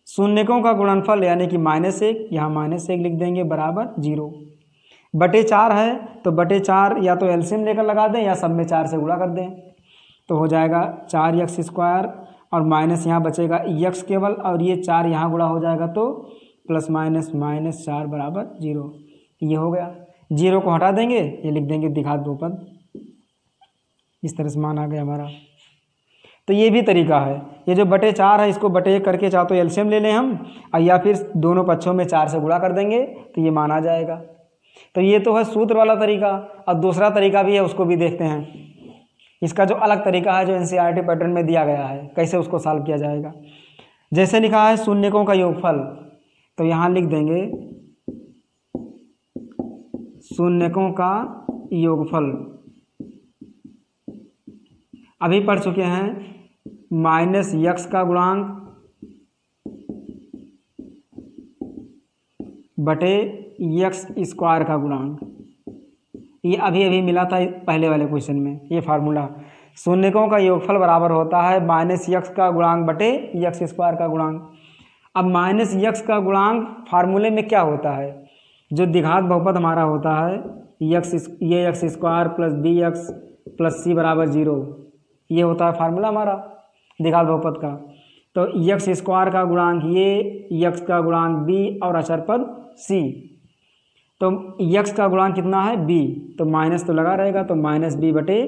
शून्यकों का गुणनफल यानी कि -1, यहाँ -1 लिख देंगे बराबर 0। बटे 4 है तो बटे 4 या तो एलसीएम लेकर लगा दें या सब में 4 से गुणा कर दें, तो हो जाएगा 4x स्क्वायर और माइनस यहाँ बचेगा x केवल, और ये 4 यहाँ गुणा हो जाएगा तो प्लस माइनस -4 बराबर 0। ये हो गया। 0 को हटा देंगे, ये लिख देंगे द्विघात बहुपद। इस तरह से मान आ गया हमारा। तो ये भी तरीका है। ये जो बटे 4 है इसको बटे 1 करके चाहे तो एलसीएम ले लें हम, और या फिर दोनों पक्षों में 4 से गुणा कर देंगे तो ये मान आ जाएगा। तो ये तो है सूत्र वाला तरीका। और दूसरा तरीका भी है, उसको भी देखते हैं। इसका जो अलग तरीका है जो एनसीईआरटी पैटर्न में दिया गया है, कैसे उसको सॉल्व किया जाएगा। जैसे लिखा है शून्यकों का योगफल, तो यहाँ लिख देंगे शून्यकों का योगफल। अभी पढ़ चुके हैं -x का गुणांक बटे x स्क्वायर का गुणांक। ये अभी अभी मिला था पहले वाले क्वेश्चन में। ये फार्मूला शून्यकों का योगफल बराबर होता है -x का गुणांक बटे x स्क्वायर का गुणांक। अब -x का गुणांक फार्मूले में क्या होता है? जो द्विघात बहुपद हमारा होता है ये x square plus bx plus c बराबर 0, ये होता है फार्मूला हमारा द्विघात बहुपद का। तो x स्क्वायर का गुणांक ये, x का गुणांक b और अचर पद c। तो x का गुणांक कितना है? b, तो माइनस तो लगा रहेगा, तो -b बटे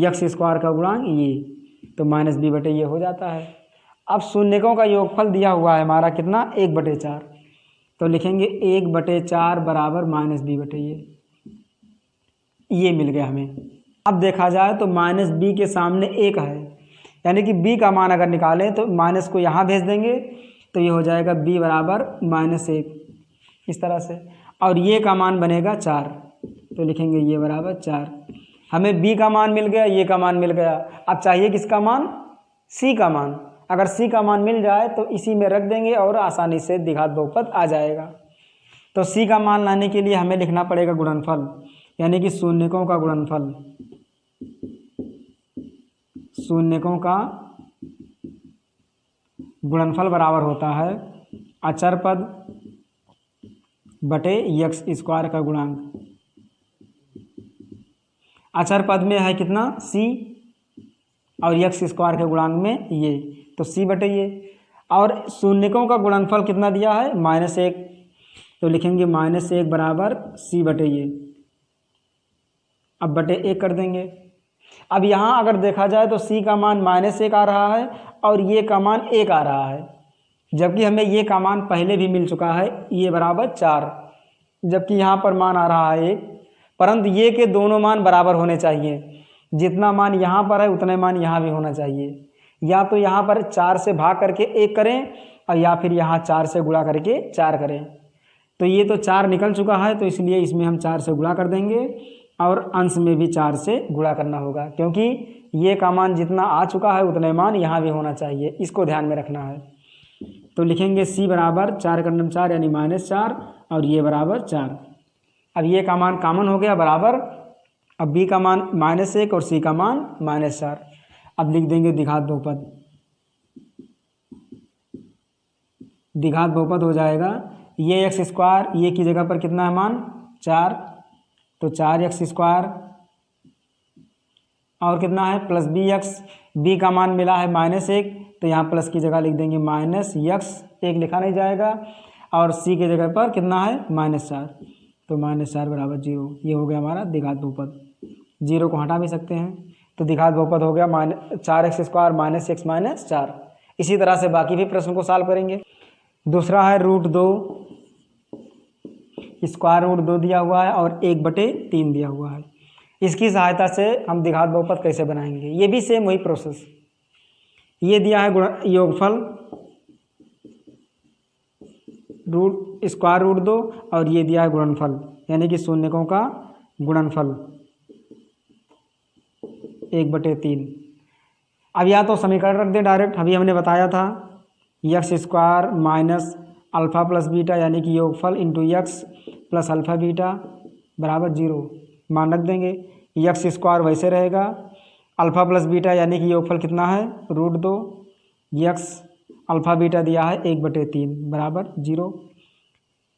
x स्क्वायर का गुणांक ये, तो -b बटे ये हो जाता है। अब शून्यकों का योगफल दिया हुआ है हमारा कितना? 1/4, तो लिखेंगे 1/4 बराबर -b बटे ये मिल गया हमें। अब देखा जाए तो -b के सामने 1 है, यानी कि b का मान अगर निकालें तो माइनस को यहाँ भेज देंगे तो ये हो जाएगा b बराबर -1 इस तरह से, और ये का मान बनेगा 4, तो लिखेंगे ये बराबर 4। हमें b का मान मिल गया, ये का मान मिल गया। अब चाहिए किसका मान? c का मान। अगर c का मान मिल जाए तो इसी में रख देंगे और आसानी से द्विघात बहुपद आ जाएगा। तो c का मान लाने के लिए हमें लिखना पड़ेगा गुणनफल, यानी कि शून्यकों का गुणनफल। शून्यकों का गुणनफल बराबर होता है अचर पद बटे x स्क्वायर का गुणांक। अचर पद में है कितना? c, और x स्क्वायर के गुणांक में ये, तो c बटे ये। और शून्यकों का गुणनफल कितना दिया है? -1, तो लिखेंगे -1 बराबर c बटे ये। अब बटे 1 कर देंगे। अब यहाँ अगर देखा जाए तो c का मान -1 आ रहा है और ये का मान 1 आ रहा है, जबकि हमें ये का मान पहले भी मिल चुका है, ये बराबर 4, जबकि यहाँ पर मान आ रहा है 1, परंतु ये के दोनों मान बराबर होने चाहिए। जितना मान यहाँ पर है उतने मान यहाँ भी होना चाहिए। या तो यहाँ पर 4 से भाग करके 1 करें और या फिर यहाँ 4 से गुणा करके 4 करें। तो ये तो 4 निकल चुका है, तो इसलिए इसमें हम 4 से गुणा कर देंगे और अंश में भी 4 से गुणा करना होगा, क्योंकि ये का मान जितना आ चुका है उतने मान यहाँ भी होना चाहिए, इसको ध्यान में रखना है। तो लिखेंगे सी बराबर 4 × 4 यानी -4 और ये बराबर 4। अब ये का मान कॉमन हो गया बराबर, अब बी का मान -1 और सी का मान -4। अब लिख देंगे द्विघात बहुपद। द्विघात बहुपद हो जाएगा ये x², ये की जगह पर कितना है मान 4, तो 4x² और कितना है प्लस bx, b का मान मिला है -1 तो यहाँ प्लस की जगह लिख देंगे -x, 1 लिखा नहीं जाएगा, और c के जगह पर कितना है -4, तो -4 बराबर 0। ये हो गया हमारा द्विघात बहुपद। 0 को हटा भी सकते हैं, तो द्विघात बहुपद हो गया 4x² - x - 4। इसी तरह से बाकी भी प्रश्न को सॉल्व करेंगे। दूसरा है √2, √2 दिया हुआ है और 1/3 दिया हुआ है। इसकी सहायता से हम द्विघात बहुपद कैसे बनाएंगे, ये भी सेम वही प्रोसेस। ये दिया है योगफल √2 और ये दिया है गुणनफल, यानी कि शून्यकों का गुणनफल 1/3। अब या तो समीकरण रख दें डायरेक्ट, अभी हमने बताया था x² - अल्फ़ा प्लस बीटा यानी कि योगफल into x plus alpha beta बराबर 0, मान रख देंगे। x² वैसे रहेगा, अल्फ़ा प्लस बीटा यानी कि योगफल कितना है √2, x अल्फ़ा बीटा दिया है 1/3 बराबर 0।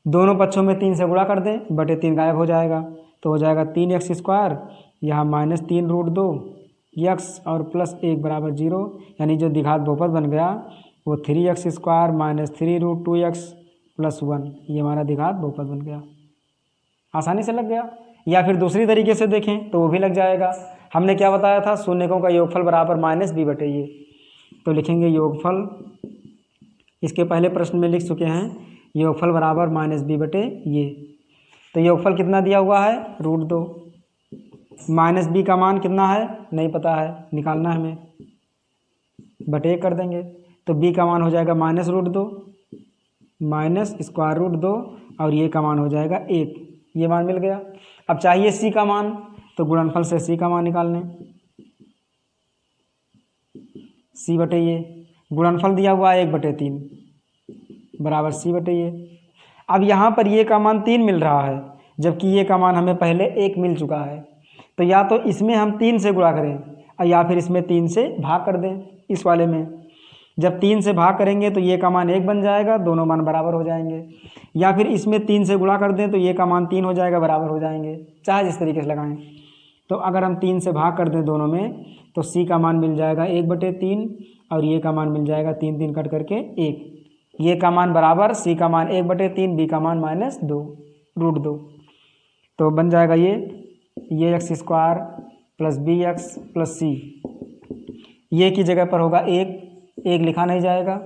दोनों पक्षों में 3 से गुणा कर दें, /3 गायब हो जाएगा, तो हो जाएगा 3x², यहाँ -3 √2 x और प्लस 1 बराबर 0, यानी जो द्विघात बहुपद बन गया वो 3x² - 3 √2x प्लस 1, ये हमारा द्विघात बहुपद बन गया। आसानी से लग गया। या फिर दूसरी तरीके से देखें तो वो भी लग जाएगा। हमने क्या बताया था, शून्यकों का योगफल बराबर -b/a, तो लिखेंगे योगफल, इसके पहले प्रश्न में लिख चुके हैं, योगफल बराबर -b/a। तो योगफल कितना दिया हुआ है √2, -b का मान कितना है नहीं पता है, निकालना है हमें, बटे कर देंगे, तो b का मान हो जाएगा -√2 -√2 और ये का मान हो जाएगा 1, ये मान मिल गया। अब चाहिए c का मान, तो गुणनफल से c का मान निकाल लें, c/a, गुणनफल दिया हुआ है 1/3 बराबर c/a। अब यहाँ पर ये का मान 3 मिल रहा है, जबकि ये का मान हमें पहले 1 मिल चुका है, तो या तो इसमें हम 3 से गुणा करें और या फिर इसमें 3 से भाग कर दें। इस वाले में जब 3 से भाग करेंगे तो ये का मान 1 बन जाएगा, दोनों मान बराबर हो जाएंगे, या फिर इसमें 3 से गुणा कर दें तो ये का मान 3 हो जाएगा, बराबर हो जाएंगे, चाहे जिस तरीके से लगाएं। तो अगर हम 3 से भाग कर दें दोनों में तो c का मान मिल जाएगा 1/3 और ये का मान मिल जाएगा 3 3 कट करके 1, ये का मान बराबर c का मान 1/3, b का मान -2 √2, तो बन जाएगा ये x² plus bx plus c, ये की जगह पर होगा 1 लिखा नहीं जाएगा,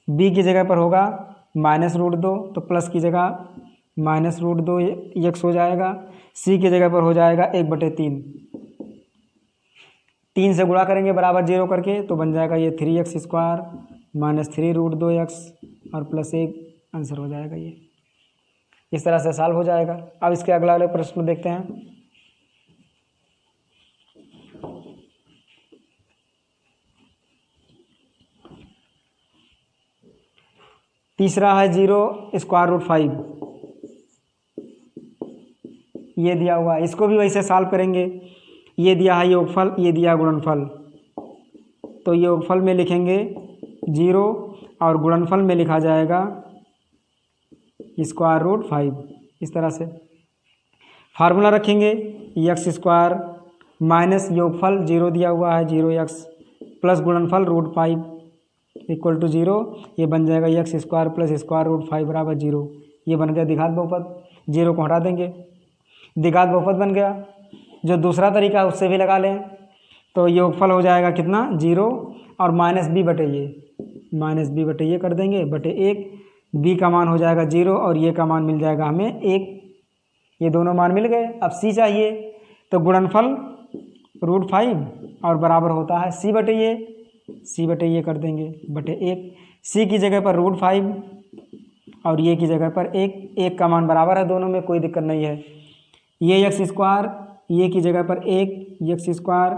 b की जगह पर होगा -√2 तो प्लस की जगह -√2 x हो जाएगा, c की जगह पर हो जाएगा 1/3, 3 से गुणा करेंगे बराबर 0 करके, तो बन जाएगा ये 3x² - 3 √2x और प्लस 1, आंसर हो जाएगा ये। इस तरह से सॉल्व हो जाएगा। अब इसके अगला वाले प्रश्न देखते हैं। तीसरा है 0√5, ये दिया हुआ है, इसको भी वैसे सॉल्व करेंगे। ये दिया है योगफल, ये दिया गुणनफल, तो योगफल में लिखेंगे 0 और गुणनफल में लिखा जाएगा √5। इस तरह से फार्मूला रखेंगे, x² माइनस योगफल 0 दिया हुआ है 0x प्लस गुणनफल √5 इक्वल टू 0, ये बन जाएगा x² प्लस √5 बराबर 0। ये बन गया द्विघात बहुपद। 0 को हटा देंगे, द्विघात बहुपद बन गया। जो दूसरा तरीका है उससे भी लगा लें, तो योगफल हो जाएगा कितना 0 और -b/a कर देंगे बटे 1, b का मान हो जाएगा 0 और ये का मान मिल जाएगा हमें 1, ये दोनों मान मिल गए। अब c चाहिए, तो गुणनफल √5 और बराबर होता है c/a कर देंगे बटे 1, c की जगह पर √5 और ये की जगह पर 1 का मान बराबर है दोनों में, कोई दिक्कत नहीं है। ये x², ये की जगह पर 1 x²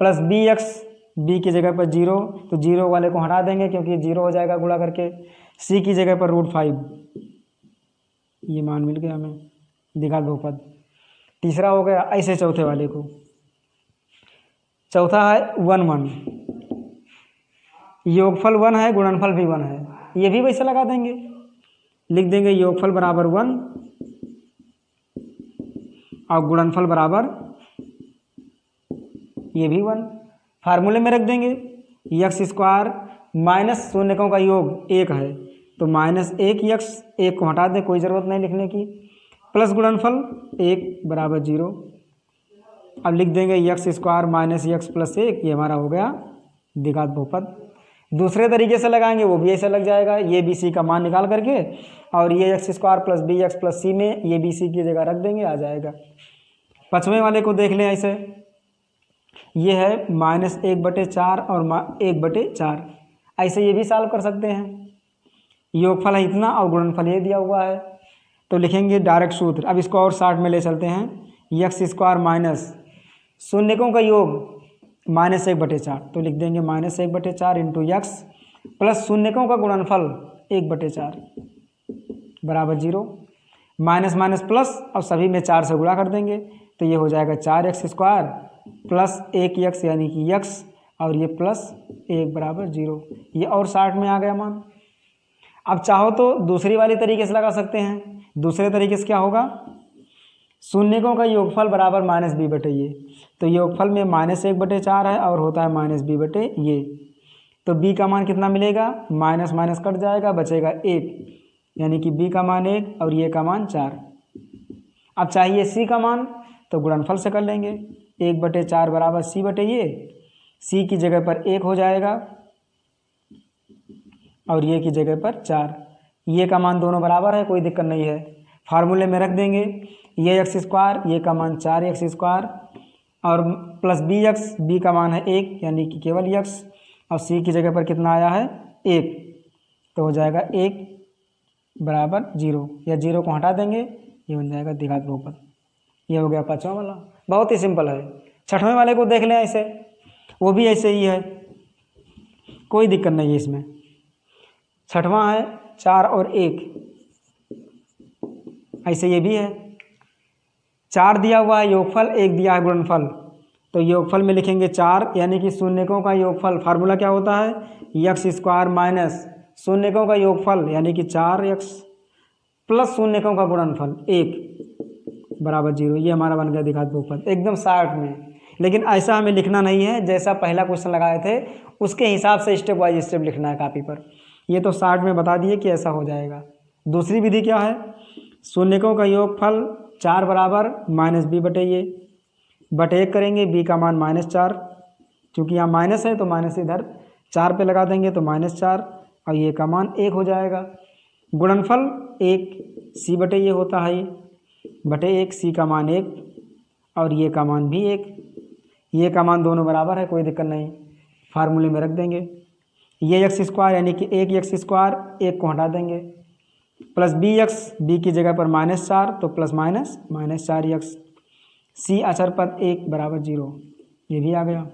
plus b x, B की जगह पर 0 तो 0 वाले को हटा देंगे क्योंकि 0 हो जाएगा गुणा करके। सी की जगह पर √5, ये मान मिल गया हमें द्विघात बहुपद। तीसरा हो गया। ऐसे चौथे वाले को, चौथा है 1 1, योगफल 1 है, गुणनफल भी 1 है, ये भी वैसे लगा देंगे, लिख देंगे योगफल बराबर 1 और गुणनफल बराबर ये भी 1। फार्मूले में रख देंगे एक्स स्क्वायर माइनस शून्यकों का योग 1 है तो -1 एक्स, 1 को हटा दें, कोई ज़रूरत नहीं लिखने की, प्लस गुणनफल 1 बराबर 0। अब लिख देंगे x square minus x plus 1, ये हमारा हो गया द्विघात बहुपद। दूसरे तरीके से लगाएंगे वो भी ऐसे लग जाएगा, ये बी सी का मान निकाल करके और ये x square plus b x plus c में ये बी सी की जगह रख देंगे, आ जाएगा। पाँचवें वाले को देख लें ऐसे, ये है -1/4 और 1/4, ऐसे ये भी सॉल्व कर सकते हैं। योगफल है इतना और गुणनफल ये दिया हुआ है तो लिखेंगे डायरेक्ट सूत्र। अब इसको और शॉर्ट में ले चलते हैं, एक्स स्क्वायर माइनस शून्यकों का योग -1/4 तो लिख देंगे -1/4 इंटू एक्स प्लस शून्यकों का गुणनफल 1/4 बराबर 0, माइनस माइनस प्लस और सभी में 4 से गुणा कर देंगे तो ये हो जाएगा 4x स्क्वायर प्लस 1x यानी कि x और ये प्लस 1 बराबर 0, ये और 60 में आ गया मान। अब चाहो तो दूसरी वाली तरीके से लगा सकते हैं। दूसरे तरीके से क्या होगा, शून्यकों का योगफल बराबर -b/ये, तो योगफल में -1/4 है और होता है -b/ये, तो b का मान कितना मिलेगा, माइनस माइनस कट जाएगा, बचेगा 1 यानी कि b का मान 1 और ये का मान 4। अब चाहिए c का मान तो गुणनफल से कर लेंगे, 1/4 बराबर c/ये, c की जगह पर 1 हो जाएगा और ये की जगह पर 4, ये का मान दोनों बराबर है, कोई दिक्कत नहीं है। फार्मूले में रख देंगे ये एक्स स्क्वायर, ये का मान 4x स्क्वायर और प्लस बी एक्स, बी का मान है 1 यानी कि केवल x और c की जगह पर कितना आया है 1, तो हो जाएगा 1 बराबर 0 या 0 को हटा देंगे, ये बन जाएगा द्विघात बहुपद। ये हो गया पाँचवां वाला, बहुत ही सिंपल है। छठवें वाले को देख लें ऐसे, वो भी ऐसे ही है, कोई दिक्कत नहीं है इसमें। छठवां है 4 और 1, ऐसे ये भी है, 4 दिया हुआ है योगफल, 1 दिया है गुणनफल, तो योगफल में लिखेंगे 4 यानी कि शून्यकों का योगफल। फार्मूला क्या होता है, एक्स स्क्वायर माइनस शून्यकों का योगफल यानी कि 4x प्लस शून्यकों का गुणनफल 1 बराबर 0, ये हमारा बन गया द्विघात बहुपद एकदम शॉर्ट में। लेकिन ऐसा हमें लिखना नहीं है, जैसा पहला क्वेश्चन लगाए थे उसके हिसाब से स्टेप बाय स्टेप लिखना है कॉपी पर। ये तो शॉर्ट में बता दिए कि ऐसा हो जाएगा। दूसरी विधि क्या है, शून्यकों का योगफल 4 बराबर -b/ये, बटे 1 करेंगे, b का मान -4, क्योंकि यहाँ माइनस है तो माइनस इधर 4 पे लगा देंगे तो -4 और ये का मान 1 हो जाएगा। गुणनफल 1 c/ये होता है, बटे 1, c का मान 1 और ये का मान भी 1, ये का मान दोनों बराबर है, कोई दिक्कत नहीं। फार्मूले में रख देंगे ये एक्स स्क्वायर यानी कि 1x स्क्वायर, 1 को हटा देंगे, प्लस बी एक्स, बी की जगह पर -4 तो प्लस माइनस -4x, c अचर पद 1 बराबर 0, ये भी आ गया,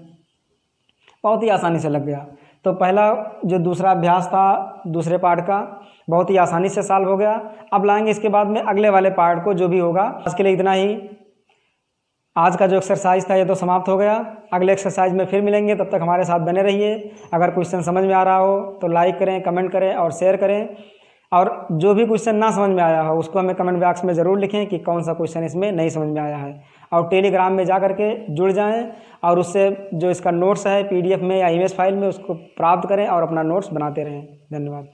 बहुत ही आसानी से लग गया। तो पहला जो दूसरा अभ्यास था दूसरे पार्ट का बहुत ही आसानी से सॉल्व हो गया। अब लाएंगे इसके बाद में अगले वाले पार्ट को, जो भी होगा। आज के लिए इतना ही। आज का जो एक्सरसाइज था ये तो समाप्त हो गया, अगले एक्सरसाइज में फिर मिलेंगे, तब तक हमारे साथ बने रहिए। अगर क्वेश्चन समझ में आ रहा हो तो लाइक करें, कमेंट करें और शेयर करें, और जो भी क्वेश्चन ना समझ में आया हो उसको हमें कमेंट बॉक्स में ज़रूर लिखें कि कौन सा क्वेश्चन इसमें नहीं समझ में आया है। और टेलीग्राम में जा करके जुड़ जाएं और उससे जो इसका नोट्स है PDF में या इमेज फाइल में उसको प्राप्त करें और अपना नोट्स बनाते रहें। धन्यवाद।